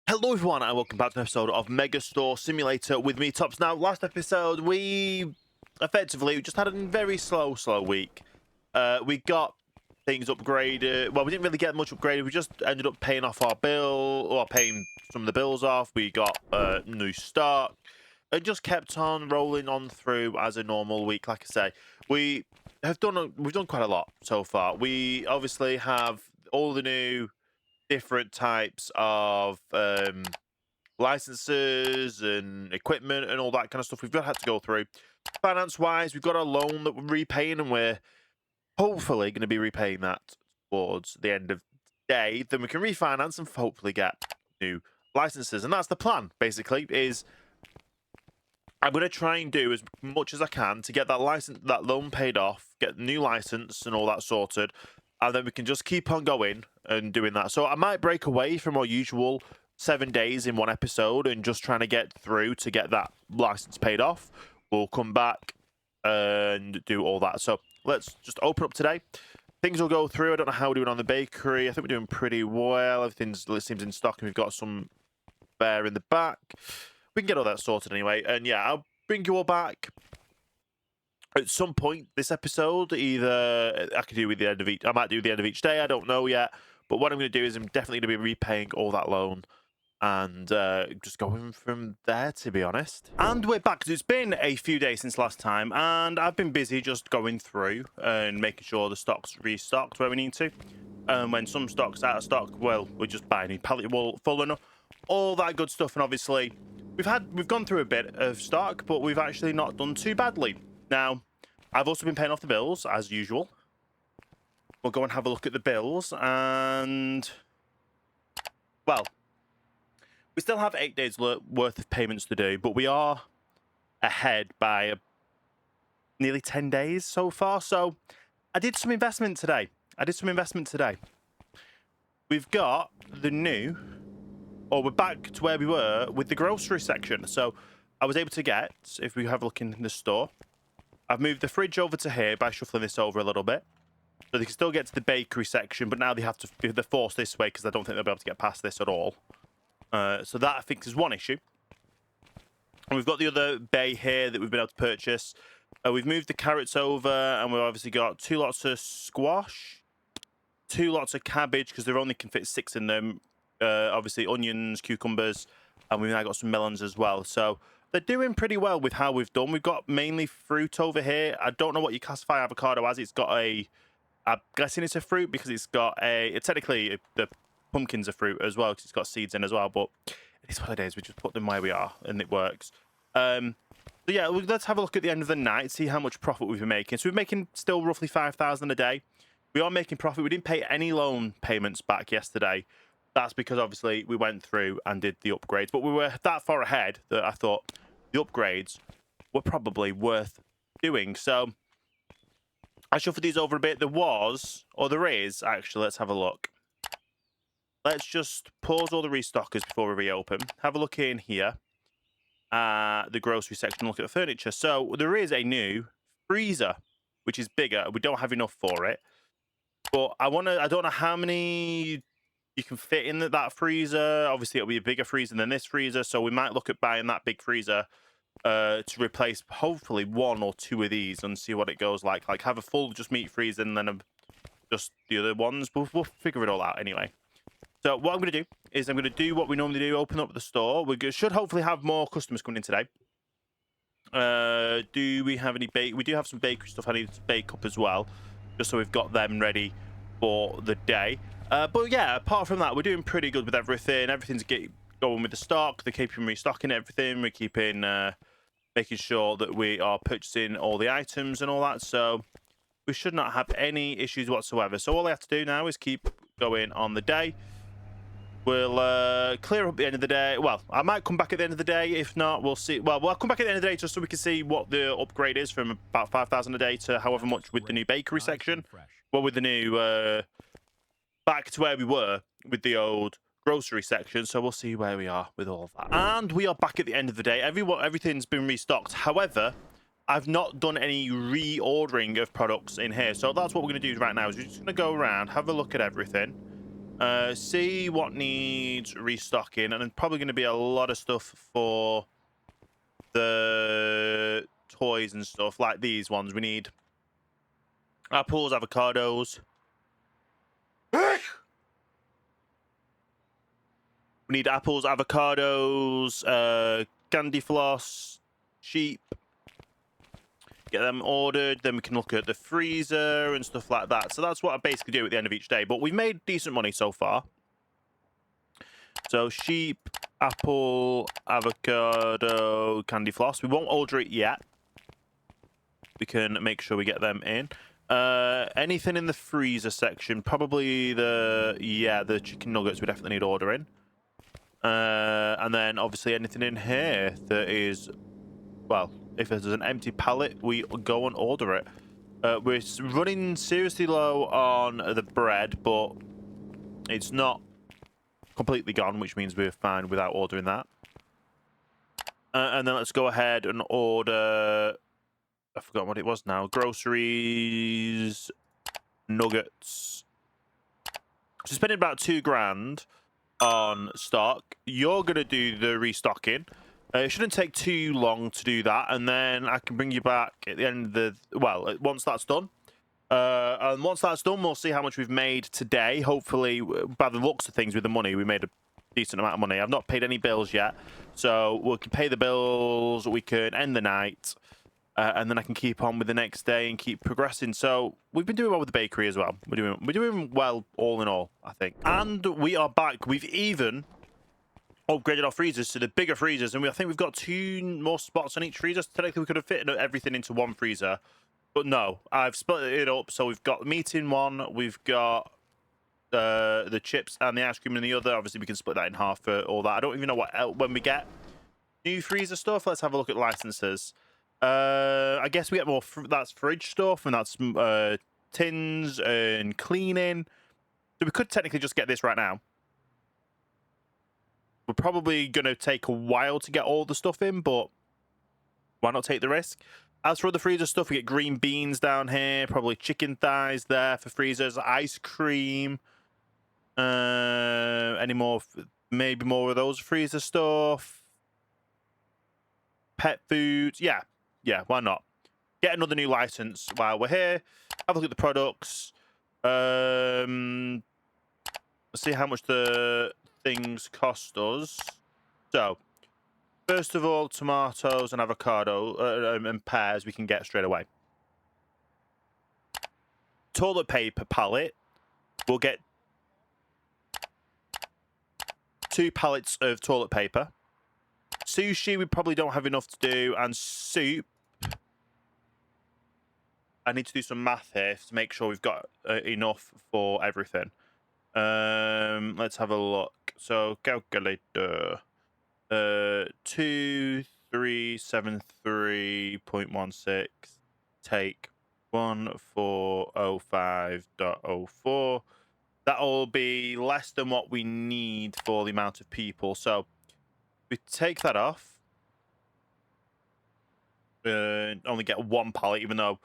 Hello everyone and welcome back to an episode of Megastore Simulator with me, Tops. Now, last episode we just had a very slow week. We got things upgraded. Well, we didn't really get much upgraded. We just ended up paying off our bill, or paying some of the bills off. We got new stock. It just kept on rolling on through as a normal week. Like I say, we've done quite a lot so far. We obviously have all the new different types of licenses and equipment and all that kind of stuff we've had to go through. Finance wise, we've got a loan that we're repaying, and we're hopefully going to be repaying that towards the end of the day. Then we can refinance and hopefully get new licenses, and that's the plan. Basically, is I'm going to try and do as much as I can to get that loan paid off, get the new license and all that sorted, and then we can just keep on going and doing that. So I might break away from our usual 7 days in one episode and just trying to get through to get that license paid off. We'll come back and do all that. So let's just open up today. Things will go through. I don't know how we're doing on the bakery. I think we're doing pretty well. Everything seems in stock, and we've got some spare in the back. We can get all that sorted anyway. And yeah, I'll bring you all back at some point this episode. Either I could do with the end of each. I might do the end of each day. I don't know yet. But what I'm going to do is I'm definitely going to be repaying all that loan and just going from there, to be honest. And we're back, because it's been a few days since last time, and I've been busy just going through and making sure the stock's restocked where we need to. When some stock's out of stock, well, we just buy a new pallet full and all that good stuff. And obviously, we've gone through a bit of stock, but we've actually not done too badly. Now, I've also been paying off the bills as usual. We'll go and have a look at the bills, and well, we still have 8 days worth of payments to do, but we are ahead by nearly 10 days so far. So I did some investment today. We've got we're back to where we were with the grocery section. So I was able to get, if we have a look in the store, I've moved the fridge over to here by shuffling this over a little bit. So they can still get to the bakery section, but now they're forced this way, because I don't think they'll be able to get past this at all. So that, I think, is one issue. And we've got the other bay here that we've been able to purchase. We've moved the carrots over, and we've obviously got 2 lots of squash, 2 lots of cabbage, because there only can fit 6 in them. Obviously onions, cucumbers, and we've now got some melons as well. So they're doing pretty well with how we've done. We've got mainly fruit over here. I don't know what you classify avocado as. It's got I'm guessing it's a fruit, because it's got technically the pumpkin's a fruit as well, because it's got seeds in as well, but it is what it is. We just put them where we are, and it works. So yeah, let's have a look at the end of the night, see how much profit we've been making. So we're making still roughly 5,000 a day. We are making profit. We didn't pay any loan payments back yesterday. That's because obviously we went through and did the upgrades, but we were that far ahead that I thought the upgrades were probably worth doing. So I shuffled these over a bit. There is actually, let's have a look. Let's just pause all the restockers before we reopen. Have a look in here at the grocery section, look at the furniture. So there is a new freezer, which is bigger. We don't have enough for it, but I don't know how many you can fit in that freezer. Obviously, it'll be a bigger freezer than this freezer, so we might look at buying that big freezer to replace hopefully 1 or 2 of these and see what it goes like. Like, have a full just meat freezer and then just the other ones. We'll figure it all out anyway. So what I'm going to do is I'm going to do what we normally do, open up the store. We should hopefully have more customers coming in today. Do we have any We do have some bakery stuff I need to bake up as well, just so we've got them ready for the day. But yeah, apart from that, we're doing pretty good with everything. Everything's going with the stock. They're keeping restocking everything. We're keeping making sure that we are purchasing all the items and all that. So we should not have any issues whatsoever. So all I have to do now is keep going on the day. We'll clear up at the end of the day. Well, I might come back at the end of the day. If not, we'll see. Well, I'll come back at the end of the day just so we can see what the upgrade is from about 5,000 a day to however much with the new bakery section. Well, with the new back to where we were with the old grocery section. So we'll see where we are with all of that. And we are back at the end of the day. Everything's been restocked. However, I've not done any reordering of products in here. So that's what we're going to do right now. Is we're just going to go around, have a look at everything. See what needs restocking, and there's probably going to be a lot of stuff for the toys and stuff like these ones. We need apples, avocados. We need apples, avocados, candy floss, sheep. Get them ordered, then we can look at the freezer and stuff like that. So that's what I basically do at the end of each day. But we've made decent money so far. So sheep, apple, avocado, candy floss. We won't order it yet. We can make sure we get them in. Anything in the freezer section? Probably the chicken nuggets we definitely need ordering. And then obviously anything in here that is, well, if there's an empty pallet, we go and order it. We're running seriously low on the bread, but it's not completely gone, which means we're fine without ordering that. And then let's go ahead and order, I forgot what it was now, groceries, nuggets. So spending about $2,000 on stock. You're going to do the restocking. It shouldn't take too long to do that, and then I can bring you back at the end of the, well, once that's done. And once that's done, we'll see how much we've made today. Hopefully, by the looks of things with the money, we made a decent amount of money. I've not paid any bills yet, so we can pay the bills, we can end the night, and then I can keep on with the next day and keep progressing. So we've been doing well with the bakery as well. We're doing well all in all, I think. And we are back. We've even upgraded our freezers to the bigger freezers, and I think we've got 2 more spots on each freezer. So technically, we could have fit everything into one freezer, but no, I've split it up. So we've got meat in one, we've got the chips and the ice cream in the other. Obviously, we can split that in half for all that. I don't even know what else, when we get new freezer stuff. Let's have a look at licenses. I guess we get more. That's fridge stuff, and that's tins and cleaning. So we could technically just get this right now. We're probably going to take a while to get all the stuff in, but why not take the risk? As for the freezer stuff, we get green beans down here, probably chicken thighs there for freezers, ice cream. Any more? Maybe more of those freezer stuff. Pet foods. Yeah, why not? Get another new license while we're here. Have a look at the products. Let's see how much the things cost us. So, first of all, tomatoes and avocado and pears we can get straight away. Toilet paper pallet. We'll get 2 pallets of toilet paper. Sushi we probably don't have enough to do, and soup. I need to do some math here to make sure we've got enough for everything. Let's have a look. So calculator. 2373.16 take 1405.04. That'll be less than what we need for the amount of people. So we take that off. Only get 1 pallet, even though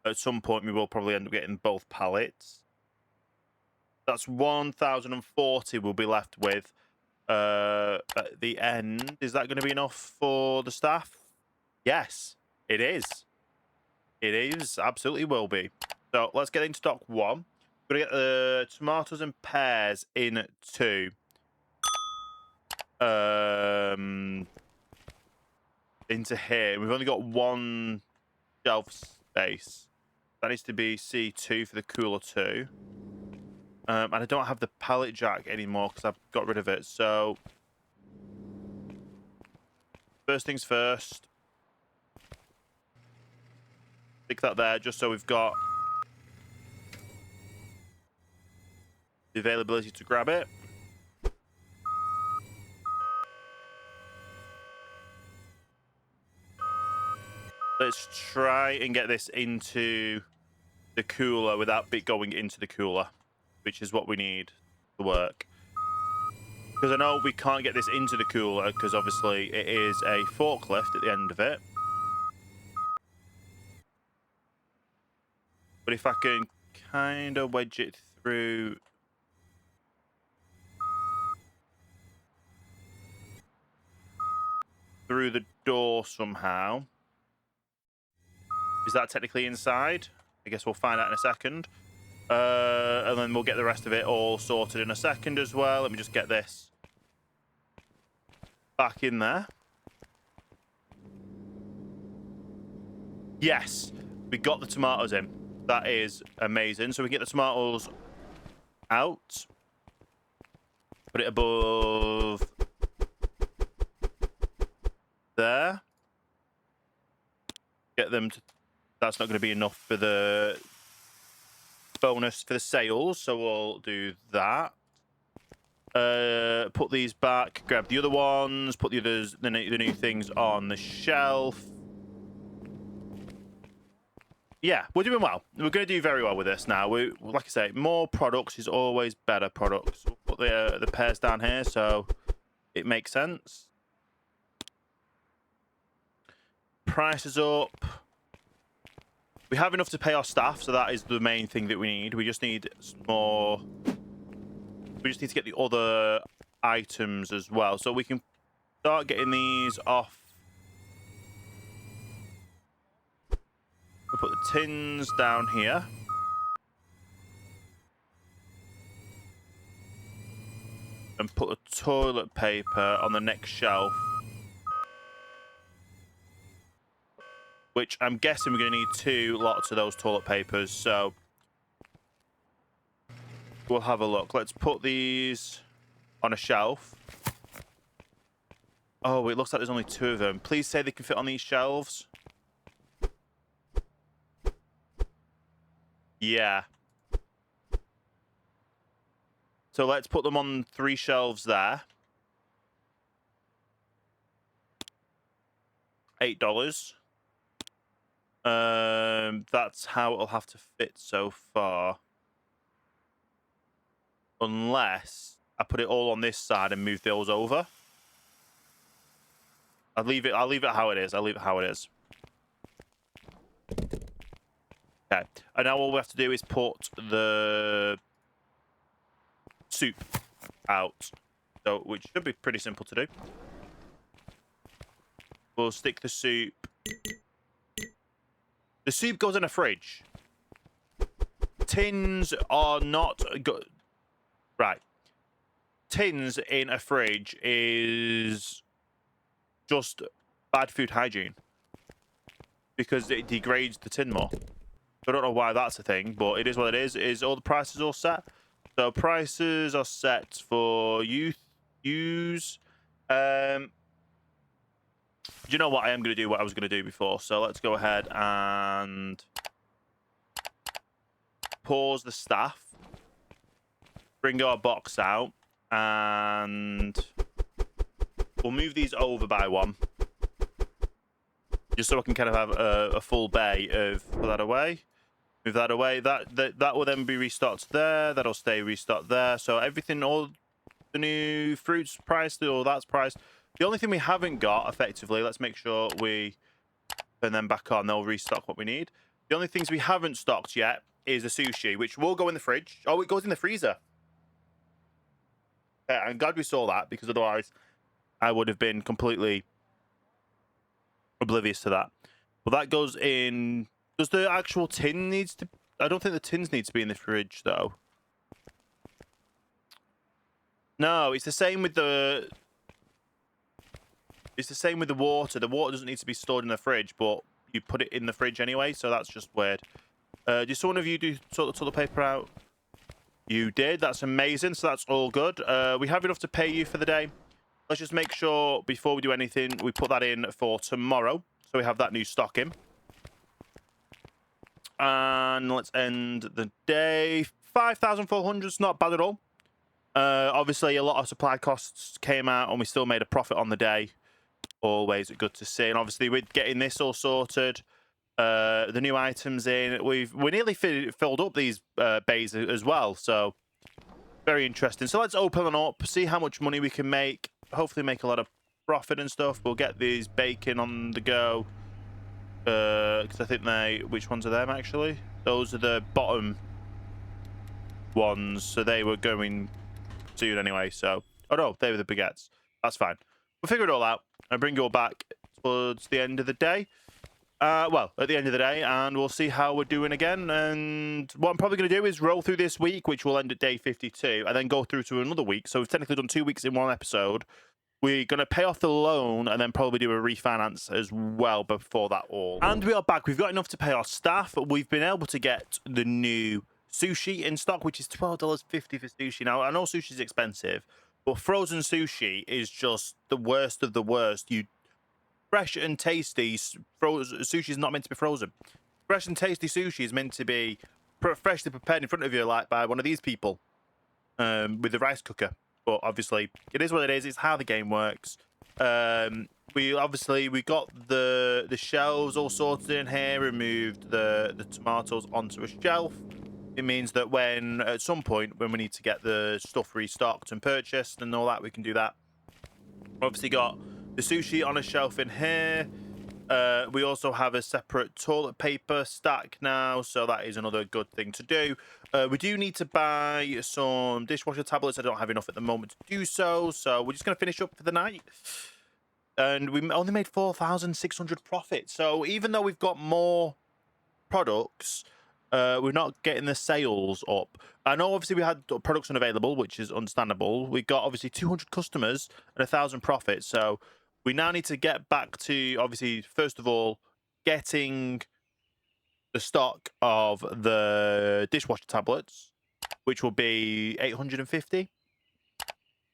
at some point we will probably end up getting both pallets. That's 1,040 we'll be left with at the end. Is that going to be enough for the staff? Yes, it is. It is. Absolutely will be. So let's get into stock 1. We're going to get the tomatoes and pears in 2. Into here. We've only got 1 shelf space. That needs to be C2 for the cooler 2. And I don't have the pallet jack anymore because I've got rid of it. So, first things first. Stick that there just so we've got the availability to grab it. Let's try and get this into the cooler without it going into the cooler, which is what we need to work. Because I know we can't get this into the cooler because obviously it is a forklift at the end of it. But if I can kind of wedge it through through the door somehow. Is that technically inside? I guess we'll find out in a second. And then we'll get the rest of it all sorted in a second as well. Let me just get this back in there. Yes, we got the tomatoes in. That is amazing. So we get the tomatoes out. Put it above there. Get them to... That's not going to be enough for the bonus for the sales, so we'll do that. Put these back, grab the other ones, put the others, the new things on the shelf. Yeah, we're doing well. We're going to do very well with this now. Like I say, more products is always better products. We'll put the pairs down here so it makes sense. Prices up. We have enough to pay our staff, so that is the main thing that we need. We just need more. We just need to get the other items as well, so we can start getting these off. We'll put the tins down here. And put the toilet paper on the next shelf. Which I'm guessing we're going to need 2 lots of those toilet papers, so we'll have a look. Let's put these on a shelf. Oh, it looks like there's only 2 of them. Please say they can fit on these shelves. Yeah. So let's put them on 3 shelves there. $8. That's how it'll have to fit so far. Unless I put it all on this side and move those over. I'll leave it how it is. I'll leave it how it is. Okay. And now all we have to do is put the soup out. So, which should be pretty simple to do. We'll stick the soup. The soup goes in a fridge. Tins are not good. Right. Tins in a fridge is just bad food hygiene. Because it degrades the tin more. I don't know why that's a thing, but it is what it is. Is all the prices all set? So prices are set for use. Do you know what? I am going to do what I was going to do before. So let's go ahead and pause the staff. Bring our box out. And we'll move these over by 1. Just so I can kind of have a full bay of... Put that away. Move that away. That will then be restocked there. That'll stay restocked there. So everything, all the new fruits priced, all that's priced. The only thing we haven't got, effectively, let's make sure we turn them back on. They'll restock what we need. The only things we haven't stocked yet is the sushi, which will go in the fridge. Oh, it goes in the freezer. Yeah, I'm glad we saw that, because otherwise I would have been completely oblivious to that. But that goes in... Does the actual tin needs to... I don't think the tins need to be in the fridge, though. No, it's the same with the... It's the same with the water. The water doesn't need to be stored in the fridge, but you put it in the fridge anyway, so that's just weird. Did someone of you sort the toilet paper out? You did. That's amazing, so that's all good. We have enough to pay you for the day. Let's just make sure, before we do anything, we put that in for tomorrow, so we have that new stock in. And let's end the day. 5,400 is not bad at all. Obviously, a lot of supply costs came out, and we still made a profit on the day. Always good to see. And obviously, with getting this all sorted, the new items in, we're nearly filled up these bays as well. So very interesting. So let's open them up, see how much money we can make. Hopefully, make a lot of profit and stuff. We'll get these bacon on the go. Because I think which ones are them actually? Those are the bottom ones. So they were going soon anyway. So, oh no, they were the baguettes. That's fine. We'll figure it all out. and bring you all back towards the end of the day. Well, at the end of the day, and we'll see how we're doing again. And what I'm probably going to do is roll through this week, which will end at day 52, and then go through to another week. So we've technically done 2 weeks in one episode. We're going to pay off the loan and then probably do a refinance as well before that all. And we are back. We've got enough to pay our staff. We've been able to get the new sushi in stock, which is $12.50 for sushi. Now, I know sushi is expensive, but frozen sushi is just the worst of the worst. Fresh and tasty sushi is not meant to be frozen. Fresh and tasty sushi is meant to be freshly prepared in front of you, like by one of these people with the rice cooker. But obviously, it is what it is. It's how the game works. We got the shelves all sorted in here. Removed the tomatoes onto a shelf. It means that when at some point when we need to get the stuff restocked and purchased and all that, we can do that. Obviously, got the sushi on a shelf in here. We also have a separate toilet paper stack now, so that is another good thing to do. We do need to buy some dishwasher tablets. I don't have enough at the moment to do so, so we're just going to finish up for the night. And we only made 4,600 profit. So even though we've got more products, we're not getting the sales up. I know obviously we had products unavailable, which is understandable. We got obviously 200 customers and 1,000 profit, so we now need to get back to, obviously, first of all, getting the stock of the dishwasher tablets, which will be 850.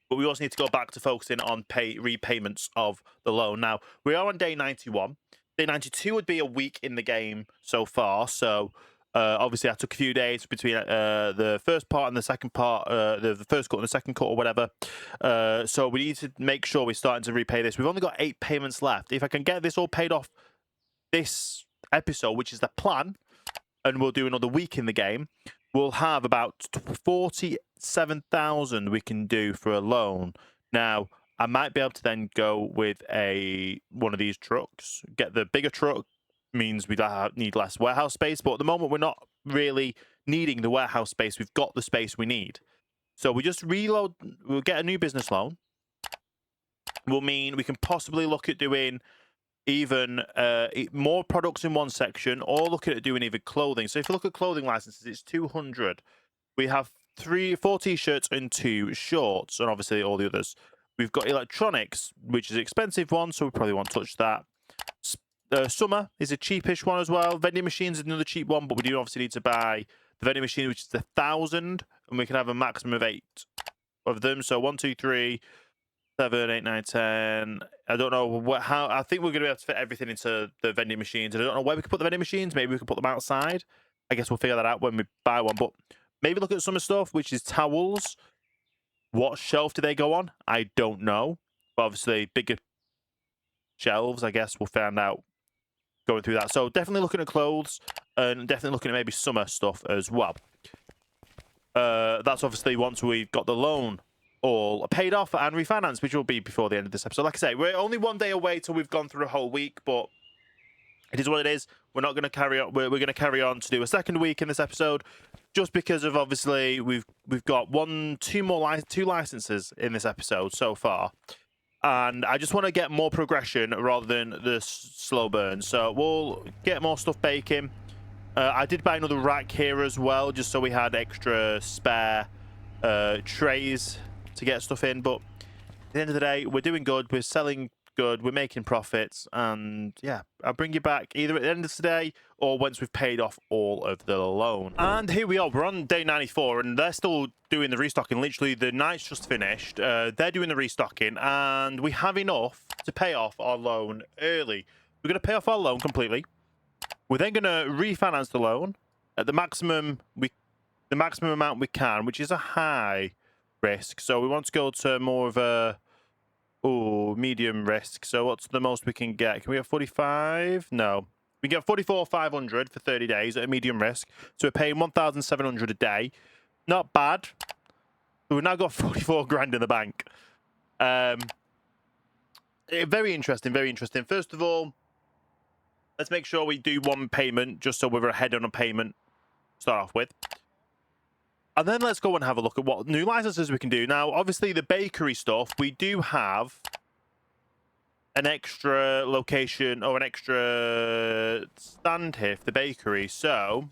But we also need to go back to focusing on repayments of the loan. Now, we are on day 91. Day 92 would be a week in the game so far. So, obviously, I took a few days between the first part and the second part, the first cut and the second cut or whatever. So we need to make sure we're starting to repay this. We've only got 8 payments left. If I can get this all paid off this episode, which is the plan, and we'll do another week in the game, we'll have about 47,000 we can do for a loan. Now, I might be able to then go with one of these trucks, get the bigger truck. Means we need less warehouse space, but at the moment we're not really needing the warehouse space. We've got the space we need, so we just reload. We'll get a new business loan. Will mean we can possibly look at doing even more products in one section, or look at doing even clothing. So if you look at clothing licenses, it's 200. We have 4 t-shirts and 2 shorts, and obviously all the others. We've got electronics, which is an expensive one, so we probably won't touch that. Summer is a cheapish one as well. Vending machines is another cheap one, but we do obviously need to buy the vending machine, which is 1,000, and we can have a maximum of 8 of them. So 1, 2, 3, 7, 8, 9, 10. I don't know how. I think we're going to be able to fit everything into the vending machines. And I don't know where we can put the vending machines. Maybe we can put them outside. I guess we'll figure that out when we buy one. But maybe look at summer stuff, which is towels. What shelf do they go on? I don't know. But obviously, bigger shelves, I guess we'll find out going through that. So definitely looking at clothes and definitely looking at maybe summer stuff as well. That's obviously once we've got the loan all paid off and refinanced, which will be before the end of this episode. Like I say, we're only 1 day away till we've gone through a whole week, but it is what it is. We're not going to carry on. We're going to carry on to do a second week in this episode, just because of obviously we've got 2 licenses in this episode so far. And I just want to get more progression rather than the slow burn. So we'll get more stuff baking. I did buy another rack here as well, just so we had extra spare trays to get stuff in. But at the end of the day, we're doing good. We're selling good. We're making profits. And yeah, I'll bring you back either at the end of today or once we've paid off all of the loan. And here we are. We're on day 94 and they're still doing the restocking. Literally, the night's just finished. They're doing the restocking and we have enough to pay off our loan early. We're going to pay off our loan completely. We're then going to refinance the loan at the maximum amount we can, which is a high risk. So we want to go to more of a medium risk. So what's the most we can get? Can we get 45? No. We get 44,500 for 30 days at a medium risk. So we're paying 1,700 a day. Not bad. We've now got 44 grand in the bank. Very interesting, very interesting. First of all, let's make sure we do 1 payment just so we're ahead on a payment to start off with. And then let's go and have a look at what new licenses we can do. Now, obviously, the bakery stuff, we do have an extra location or an extra stand here for the bakery. So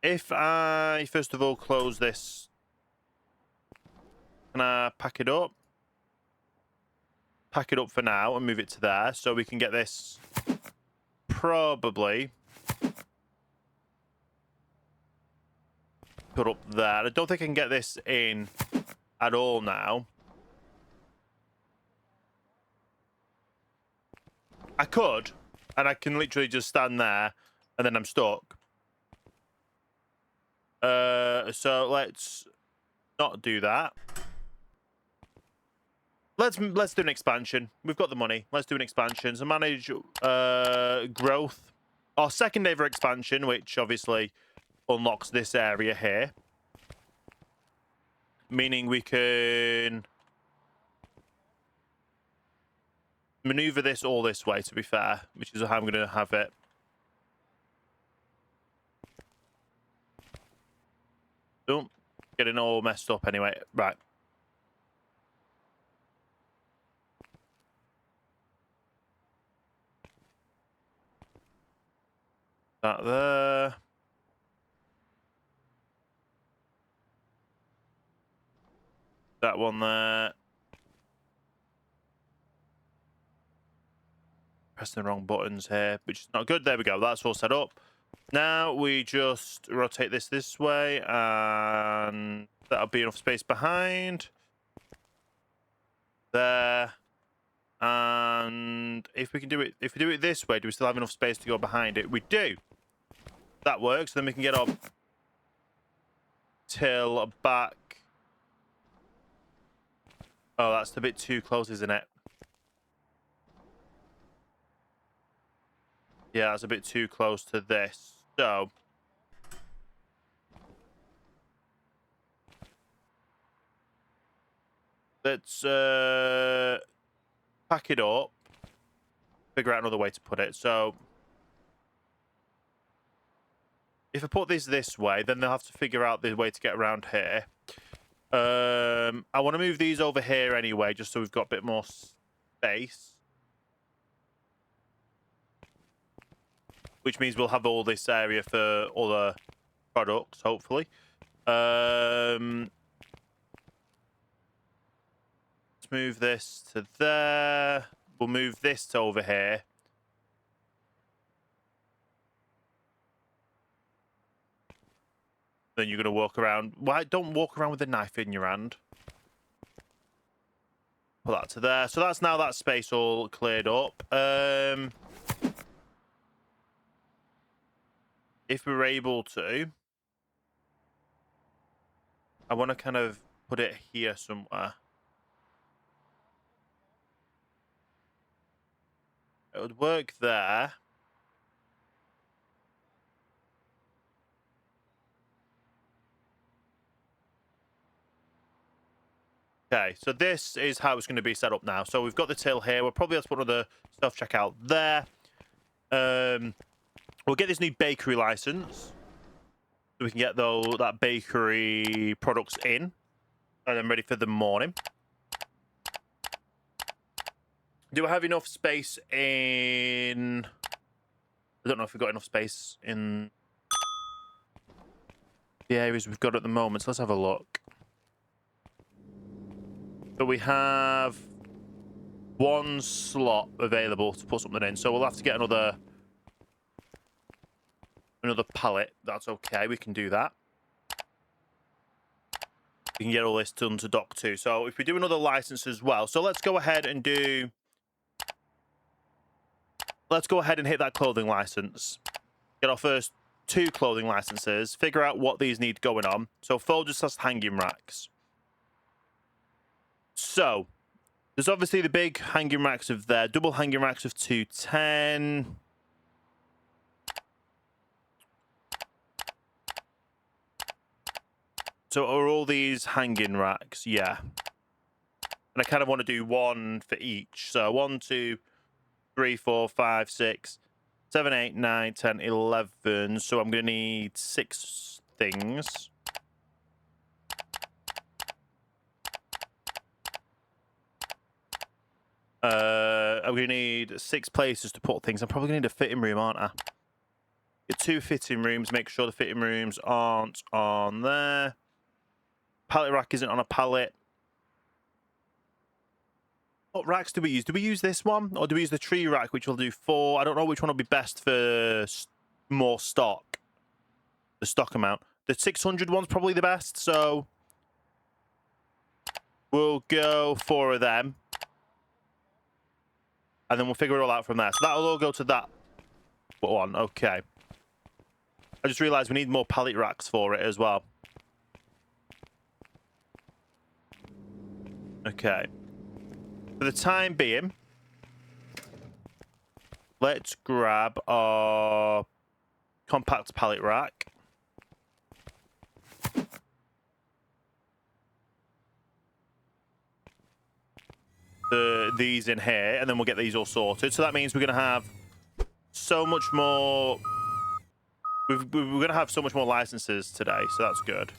if I first of all close this, can I pack it up? Pack it up for now and move it to there so we can get this probably put up there. I don't think I can get this in at all now. I could, and I can literally just stand there and then I'm stuck. So let's not do that. Let's do an expansion. We've got the money. Let's do an expansion. So manage growth. Our second ever expansion, which obviously unlocks this area here. Meaning we can maneuver this all this way, to be fair, which is how I'm going to have it. Don't getting all messed up anyway. Right. That there. That one there. Pressing the wrong buttons here, which is not good. There we go. That's all set up. Now we just rotate this way, and that'll be enough space behind. There. And if we can do it, if we do it this way, do we still have enough space to go behind it? We do. That works. Then we can get our till back. Oh, that's a bit too close, isn't it? Yeah, that's a bit too close to this. So let's pack it up. Figure out another way to put it. So if I put this way, then they'll have to figure out the way to get around here. I want to move these over here anyway, just so we've got a bit more space. Which means we'll have all this area for other products, hopefully. Let's move this to there. We'll move this to over here. Then you're going to walk around. Why don't walk around with a knife in your hand? Put that to there. So that's now that space all cleared up. If we're able to, I want to kind of put it here somewhere. It would work there. Okay, so this is how it's going to be set up now. So we've got the till here. We'll probably have to put another self-checkout there. We'll get this new bakery license. So we can get that bakery products in. And I'm ready for the morning. Do I have enough space in... I don't know if we've got enough space in the areas we've got at the moment. So let's have a look. So we have one slot available to put something in. So we'll have to get another pallet. That's okay. We can do that. We can get all this done to dock too. So if we do another license as well. So let's go ahead and do... Let's go ahead and hit that clothing license. Get our first 2 clothing licenses. Figure out what these need going on. So folders has hanging racks. So there's obviously the big hanging racks of there. Double hanging racks of 210. So are all these hanging racks? Yeah. And I kind of want to do one for each. So 1, 2, 3, 4, 5, 6, 7, 8, 9, 10, 11. So I'm going to need 6 things. I'm going to need 6 places to put things. I'm probably going to need a fitting room, aren't I? Get 2 fitting rooms. Make sure the fitting rooms aren't on there. Pallet rack isn't on a pallet. What racks do we use? Do we use this one? Or do we use the tree rack, which will do 4? I don't know which one will be best for more stock. The stock amount. The 600 one's probably the best, so we'll go 4 of them. And then we'll figure it all out from there. So that'll all go to that one. Okay. I just realised we need more pallet racks for it as well. Okay. For the time being, let's grab our compact pallet rack. These in here, and then we'll get these all sorted. So that means we're going to have so much more. We're going to have so much more licenses today, so that's good.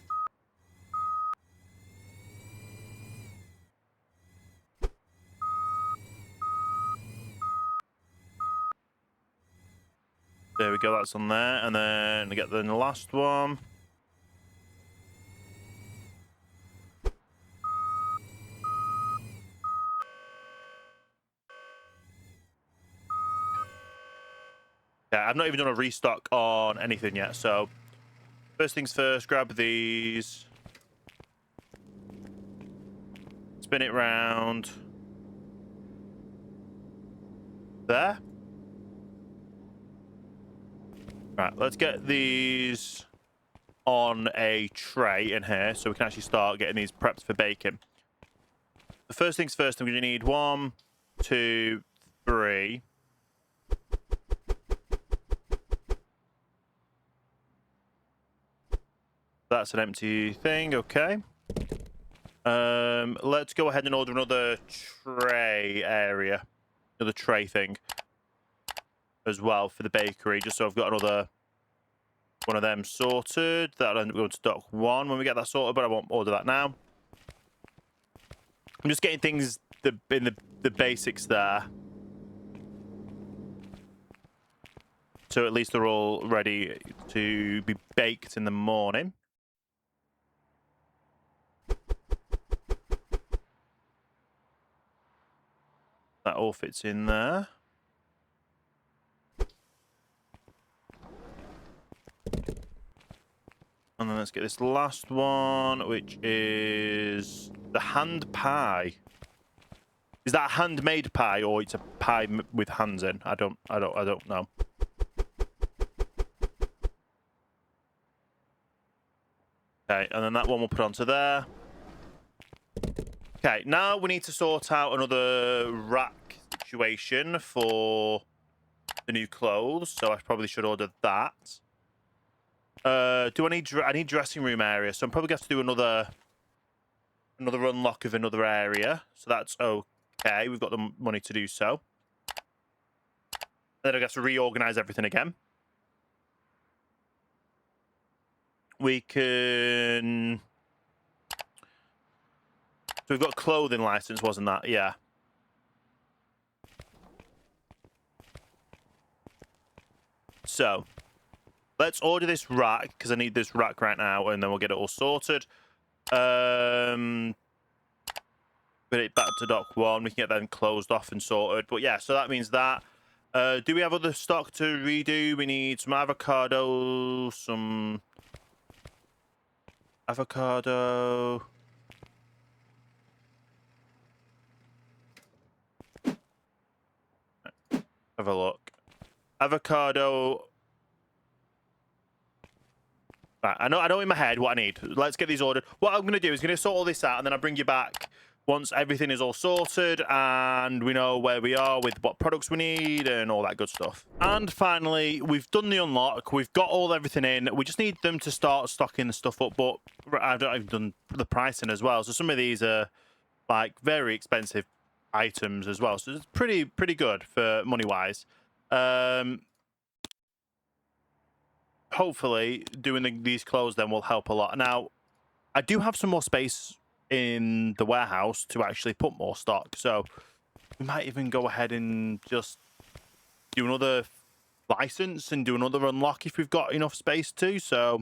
There we go, that's on there. And then we get the last one. Yeah, I've not even done a restock on anything yet, so first things first, grab these. Spin it round. There. Right, let's get these on a tray in here so we can actually start getting these prepped for baking. The first things first, I'm going to need 1, 2, 3. That's an empty thing, okay. Let's go ahead and order another tray area. Another tray thing. As well for the bakery, just so I've got another one of them sorted. That'll end up going to stock 1 when we get that sorted, but I won't order that now. I'm just getting things in the basics there. So at least they're all ready to be baked in the morning. That all fits in there. And then let's get this last one, which is the hand pie. Is that a handmade pie or it's a pie with hands in? I don't know. Okay, and then that one we'll put onto there. Okay, now we need to sort out another rack situation for the new clothes, so I probably should order that. Do I need dressing room area? So I'm probably going to have to do another unlock of another area. So that's okay. We've got the money to do so. Then I guess to reorganize everything again. We can. So we've got clothing license, wasn't that? Yeah. So let's order this rack because I need this rack right now, and then we'll get it all sorted. Put it back to dock 1. We can get them closed off and sorted. But yeah, so that means that. Do we have other stock to redo? We need some avocado, some avocado. Have a look. Avocado. Right, I know in my head what I need. Let's get these ordered. What I'm going to do is going to sort all this out, and then I'll bring you back once everything is all sorted and we know where we are with what products we need and all that good stuff. And finally, we've done the unlock. We've got everything in. We just need them to start stocking the stuff up, but I've done the pricing as well. So some of these are like very expensive items as well. So it's pretty good for money-wise. Hopefully doing these clothes then will help a lot. Now, I do have some more space in the warehouse to actually put more stock. So we might even go ahead and just do another license and do another unlock if we've got enough space to. So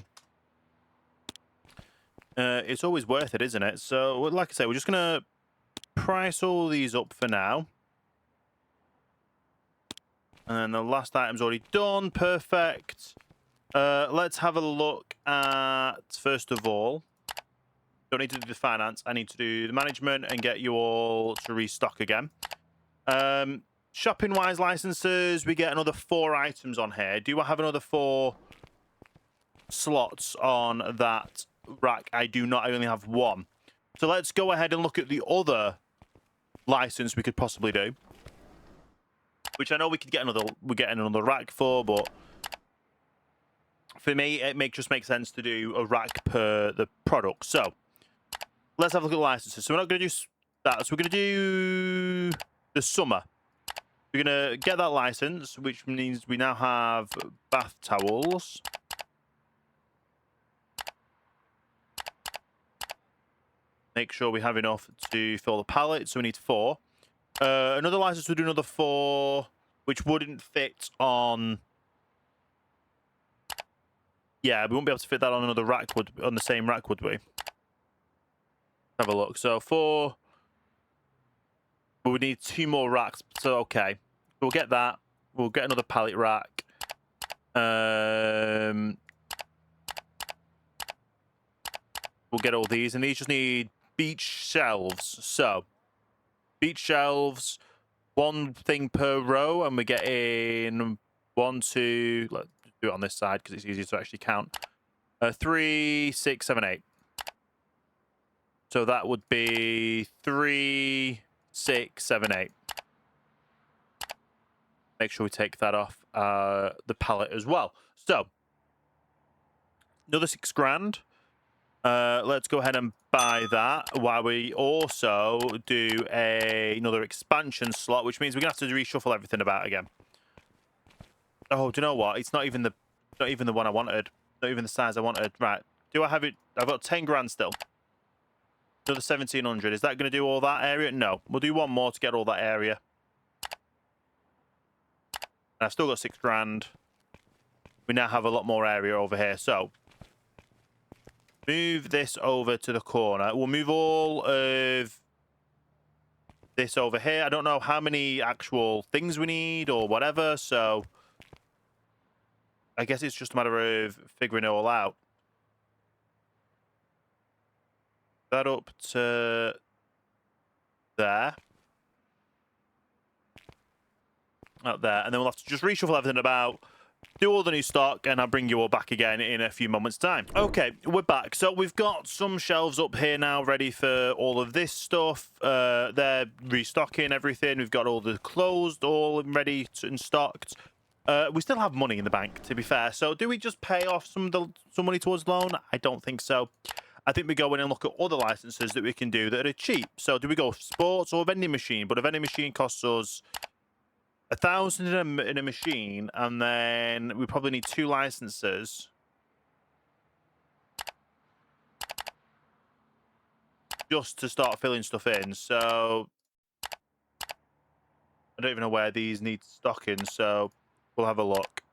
it's always worth it, isn't it? So like I say, we're just gonna price all these up for now. And then the last item's already done. Perfect. Let's have a look at, first of all, don't need to do the finance. I need to do the management and get you all to restock again. Shopping-wise licenses, we get another 4 items on here. Do I have another 4 slots on that rack? I do not. I only have 1. So let's go ahead and look at the other license we could possibly do, which I know we could get another. We're getting another rack for, but for me, it just makes sense to do a rack per the product. So let's have a look at the licenses. So we're not going to do that. So we're going to do the summer. We're going to get that license, which means we now have bath towels. Make sure we have enough to fill the pallet. So we need 4. Another license, we'll do another 4, which wouldn't fit on... Yeah, we won't be able to fit that on another rack, on the same rack, would we? Have a look. So 4... But we need 2 more racks. So, okay. We'll get that. We'll get another pallet rack. We'll get all these. And these just need beach shelves. So, beach shelves, 1 thing per row. And we're getting 1, 2... Let's do it on this side because it's easier to actually count. 3, 6, 7, 8. So that would be 3, 6, 7, 8. Make sure we take that off the pallet as well. So another 6 grand. Let's go ahead and buy that while we also do another expansion slot, which means we're gonna have to reshuffle everything about again. Oh, do you know what? It's not even the one I wanted. Not even the size I wanted. Right. Do I have it? I've got 10 grand still. Another 1,700. Is that going to do all that area? No. We'll do 1 more to get all that area. And I've still got 6 grand. We now have a lot more area over here. So, move this over to the corner. We'll move all of this over here. I don't know how many actual things we need or whatever. So, I guess it's just a matter of figuring it all out. That up to there. Up there. And then we'll have to just reshuffle everything about, do all the new stock, and I'll bring you all back again in a few moments' time. Okay, we're back. So we've got some shelves up here now ready for all of this stuff. They're restocking everything. We've got all the clothes all ready and stocked. We still have money in the bank, to be fair. So do we just pay off some money towards the loan? I don't think so. I think we go in and look at other licenses that we can do that are cheap. So do we go sports or vending machine? But a vending machine costs us 1,000 in a machine, and then we probably need 2 licenses. Just to start filling stuff in. So I don't even know where these need stocking, so we'll have a look.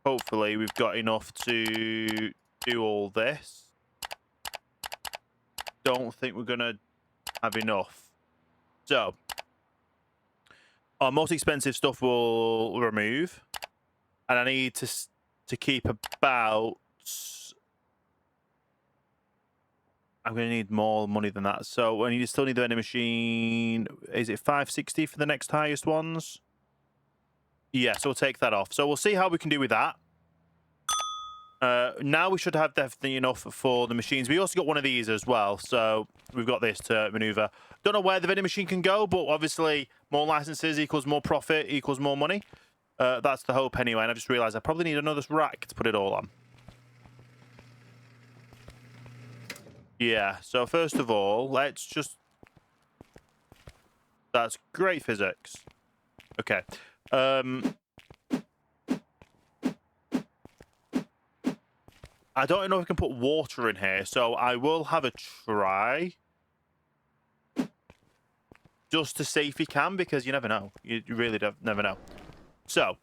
Hopefully we've got enough to do all this. Don't think we're going to have enough. So, our most expensive stuff we'll remove. And I need to keep about... I'm going to need more money than that. So, I still need the vending machine. Is it 560 for the next highest ones? Yeah, so we'll take that off. So we'll see how we can do with that. Now we should have definitely enough for the machines. We also got one of these as well, so we've got this to maneuver. Don't know where the vending machine can go, but obviously more licenses equals more profit equals more money. That's the hope anyway, and I just realised I probably need another rack to put it all on. Yeah, so first of all, let's just... That's great physics. Okay. I don't know if I can put water in here, so I will have a try. just to see if he can, because you never know. You really never know. So,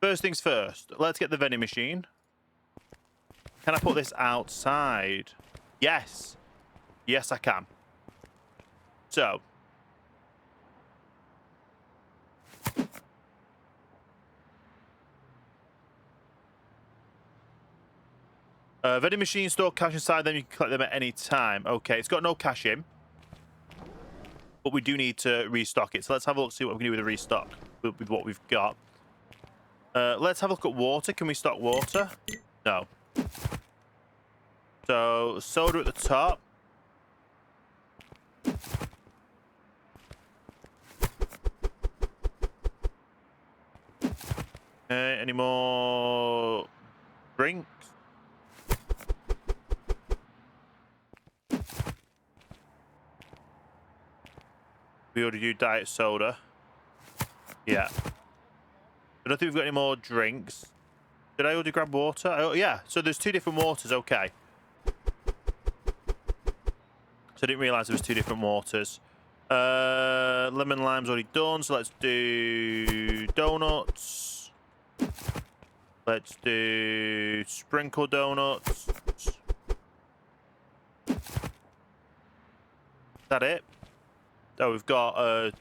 first things first. Let's get the vending machine. Can I put this outside? Yes. Yes, I can. So. Vending machine store cash inside them. You can collect them at any time. Okay, it's got no cash in. But we do need to restock it. So let's have a look, see what we can do with the restock with what we've got. Let's have a look at water. Can we stock water? No. So, soda at the top. Okay, any more drinks? We already do diet soda. Yeah. I don't think we've got any more drinks. Did I already grab water? Oh, yeah. So there's 2 different waters. Okay. So I didn't realise there was 2 different waters. Lemon lime's already done. So let's do donuts. Let's do sprinkle donuts. Is that it? Oh, we've got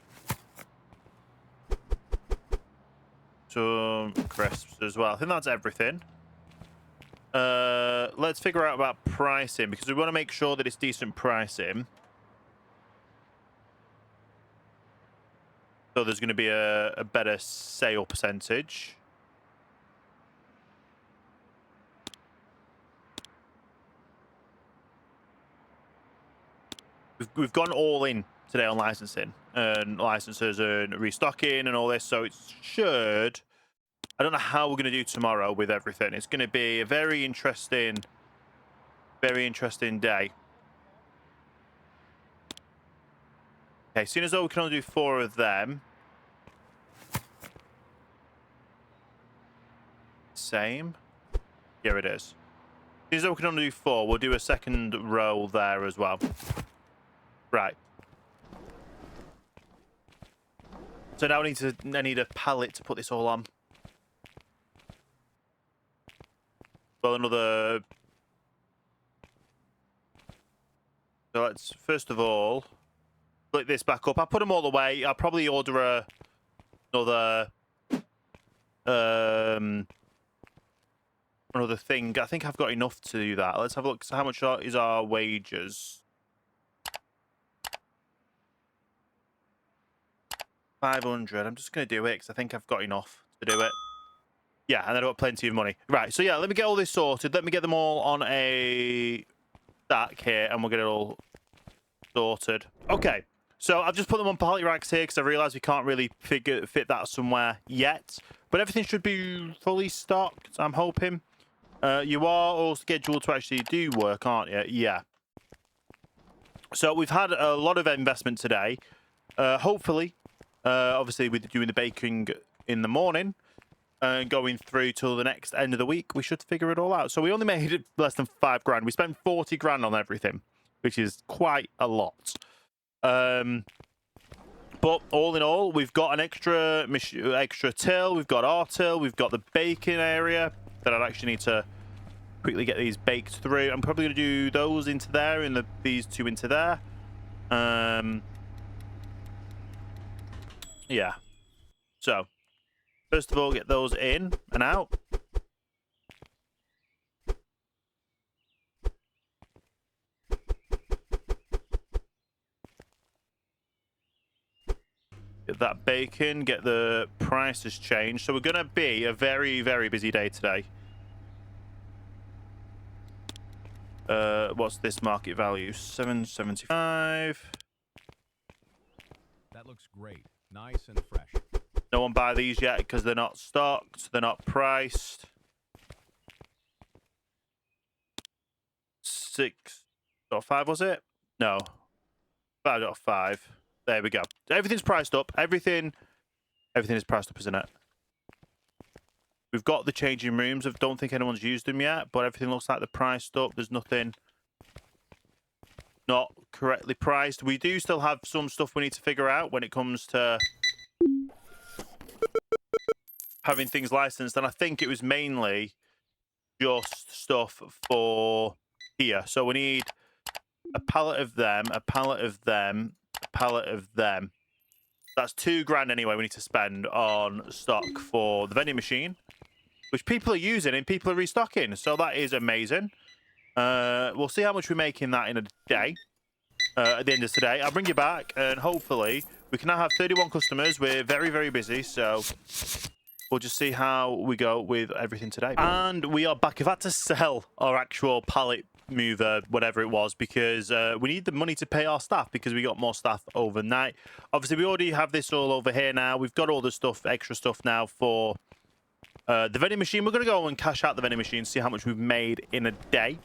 some crisps as well. I think that's everything. Let's figure out about pricing, because we want to make sure that it's decent pricing. So there's going to be a better sale percentage. We've gone all in today on licensing and licenses and restocking and all this, so it should. I don't know how we're going to do tomorrow with everything. It's going to be a very interesting day. Okay, seeing as though we can only do 4 of them. Same. Here it is. Seeing as though we can only do 4, we'll do a second row there as well. Right. So now I need a pallet to put this all on. Well, another. So let's first of all split this back up. I'll put them all away. I'll probably order another thing. I think I've got enough to do that. Let's have a look. So how much is our wages? 500. I'm just going to do it because I think I've got enough to do it. Yeah, and I've got plenty of money. Right, so yeah, let me get all this sorted. Let me get them all on a stack here, and we'll get it all sorted. Okay, so I've just put them on pallet racks here because I realised we can't really fit that somewhere yet. But everything should be fully stocked, I'm hoping. You are all scheduled to actually do work, aren't you? Yeah. So we've had a lot of investment today. Hopefully, obviously with doing the baking in the morning, going through till the next end of the week, we should figure it all out. So we only made less than 5 grand. We spent 40 grand on everything, which is quite a lot. But all in all, we've got an extra till. We've got our till. We've got the baking area that I'd actually need to quickly get these baked through. I'm probably going to do those into there and these 2 into there. Yeah. So first of all, get those in and out. Get that bacon, get the prices changed. So we're going to be a very, very busy day today. What's this market value? 775. That looks great. Nice and fresh. No one buy these yet because they're not stocked. They're not priced. 6.5 was it? No. 5.5. There we go. Everything's priced up. Everything is priced up, isn't it? We've got the changing rooms. I don't think anyone's used them yet, but everything looks like they're priced up. There's nothing not correctly priced. We do still have some stuff we need to figure out when it comes to having things licensed, and I think it was mainly just stuff for here. So we need a pallet of them, a pallet of them, a pallet of them. That's £2,000 anyway we need to spend on stock for the vending machine, which people are using and people are restocking. So that is amazing. We'll see how much we make in that in a day. At the end of today, I'll bring you back, and hopefully we can now have 31 customers. We're very, very busy, so we'll just see how we go with everything today. And we are back. I've had to sell our actual pallet mover, whatever it was, because we need the money to pay our staff because we got more staff overnight. Obviously, we already have this all over here now. We've got all the stuff, extra stuff now for the vending machine. We're going to go and cash out the vending machine, see how much we've made in a day.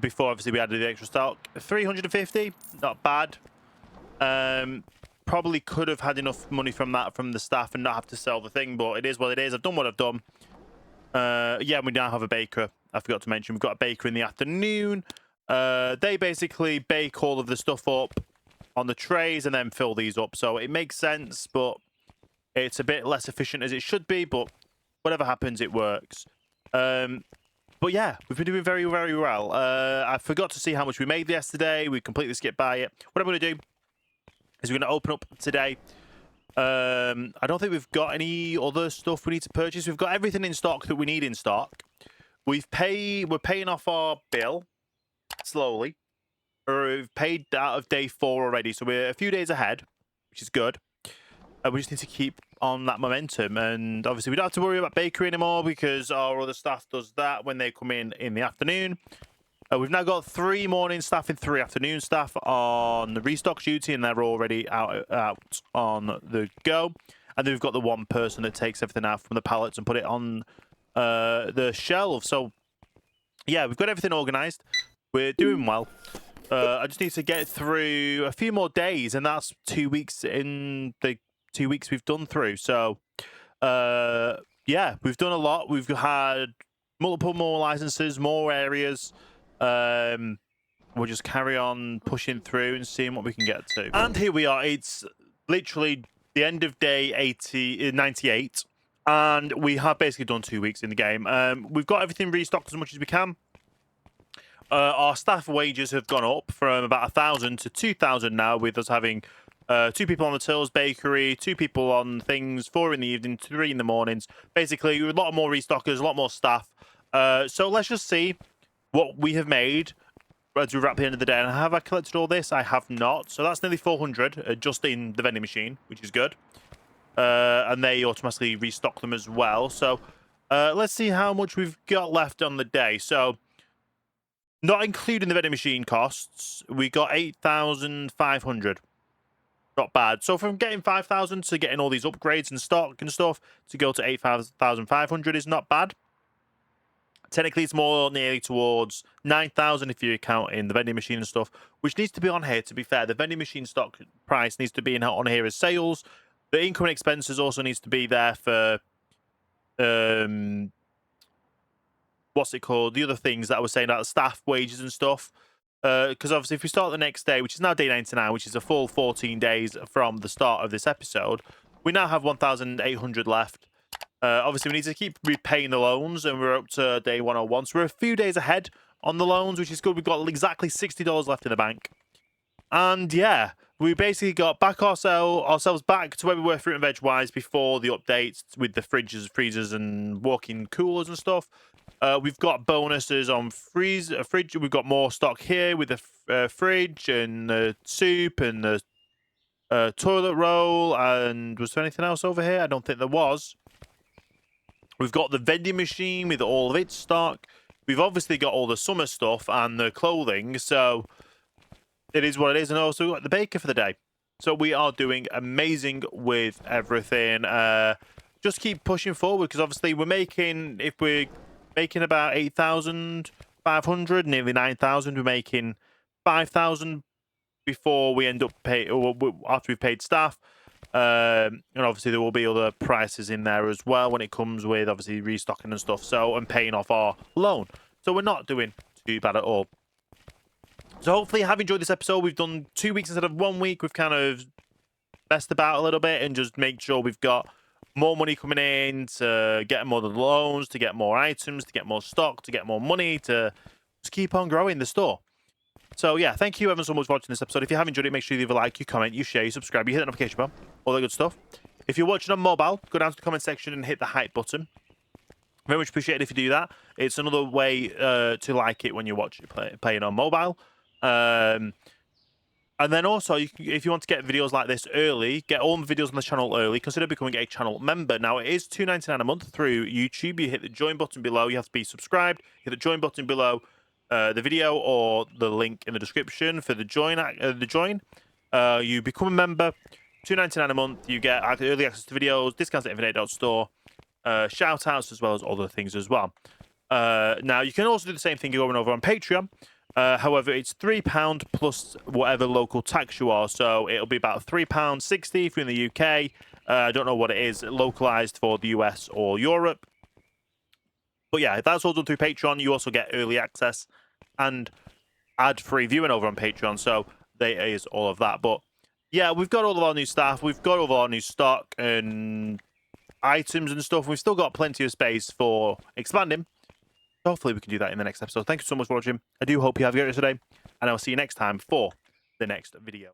Before, obviously, we added the extra stock. 350, not bad. Probably could have had enough money from that from the staff and not have to sell the thing, but it is what it is. I've done what I've done. Yeah, we now have a baker. I forgot to mention we've got a baker in the afternoon. They basically bake all of the stuff up on the trays and then fill these up. So it makes sense, but it's a bit less efficient as it should be. But whatever happens, it works. But yeah, we've been doing very, very well. I forgot to see how much we made yesterday. We completely skipped by it. What I'm going to do is we're going to open up today. I don't think we've got any other stuff we need to purchase. We've got everything in stock that we need in stock. We're paying off our bill slowly. We've paid out of day 4 already, so we're a few days ahead, which is good. We just need to keep on that momentum, and obviously we don't have to worry about bakery anymore because our other staff does that when they come in the afternoon. We've now got 3 morning staff and 3 afternoon staff on the restock duty, and they're already out on the go. And then we've got the one person that takes everything out from the pallets and put it on the shelves. So yeah, we've got everything organized. We're doing well. I just need to get through a few more days, and that's 2 weeks in the 2 weeks we've done through. So yeah, we've done a lot. We've had multiple more licenses, more areas. We'll just carry on pushing through and seeing what we can get to. And here we are. It's literally the end of day 98, and we have basically done 2 weeks in the game. We've got everything restocked as much as we can. Our staff wages have gone up from about 1,000 to 2,000 now, with us having 2 people on the tills bakery, 2 people on things, 4 in the evening, 3 in the mornings. Basically, a lot more restockers, a lot more staff. So let's just see what we have made as we wrap the end of the day. And have I collected all this? I have not. So that's nearly 400 just in the vending machine, which is good. And they automatically restock them as well. So let's see how much we've got left on the day. So not including the vending machine costs, we got 8,500. Not bad. So from getting 5,000 to getting all these upgrades and stock and stuff to go to 8,500 is not bad. Technically, it's more nearly towards 9,000 if you count in the vending machine and stuff, which needs to be on here, to be fair. The vending machine stock price needs to be on here as sales. The income and expenses also needs to be there for, what's it called? The other things that I was saying about the staff wages and stuff. Because obviously if we start the next day, which is now day 99, which is a full 14 days from the start of this episode, we now have 1,800 left. Obviously, we need to keep repaying the loans, and we're up to day 101. So we're a few days ahead on the loans, which is good. We've got exactly $60 left in the bank. And yeah, we basically got back ourselves back to where we were fruit and veg-wise before the updates with the fridges, freezers, and walk-in coolers and stuff. We've got bonuses on fridge. We've got more stock here with the fridge and the soup and the toilet roll. And was there anything else over here? I don't think there was. We've got the vending machine with all of its stock. We've obviously got all the summer stuff and the clothing, so it is what it is. And also we've got the baker for the day. So we are doing amazing with everything. Just keep pushing forward, because obviously if we're making about 8,500, nearly 9,000, we're making 5,000 before we end up after we've paid staff. And obviously there will be other prices in there as well when it comes with obviously restocking and stuff, and paying off our loan. So we're not doing too bad at all. So hopefully you have enjoyed this episode. We've done 2 weeks instead of 1 week. We've kind of messed about a little bit and just make sure we've got more money coming in to get more of the loans, to get more items, to get more stock, to get more money, to just keep on growing the store. So yeah, thank you ever so much for watching this episode. If you have enjoyed it, make sure you leave a like, you comment, you share, you subscribe, you hit the notification bell, all that good stuff. If you're watching on mobile, go down to the comment section and hit the hype button. Very much appreciated if you do that. It's another way to like it when you watch it playing on mobile. And then also, if you want to get videos like this early, get all the videos on the channel early, consider becoming a channel member. Now, it is $2.99 a month through YouTube. You hit the join button below. You have to be subscribed. Hit the join button below the video or the link in the description for the join. You become a member. $2.99 a month. You get early access to videos, discounts at Infinite.store, shout-outs, as well as other things as well. Now, you can also do the same thing going over on Patreon. However, it's £3 plus whatever local tax you are. So it'll be about £3.60 if you're in the UK. I don't know what it is localized for the US or Europe. But yeah, that's all done through Patreon. You also get early access and ad-free viewing over on Patreon. So there is all of that. But yeah, we've got all of our new staff. We've got all of our new stock and items and stuff. We've still got plenty of space for expanding. Hopefully we can do that in the next episode. Thank you so much for watching. I do hope you have a great day, and I'll see you next time for the next video.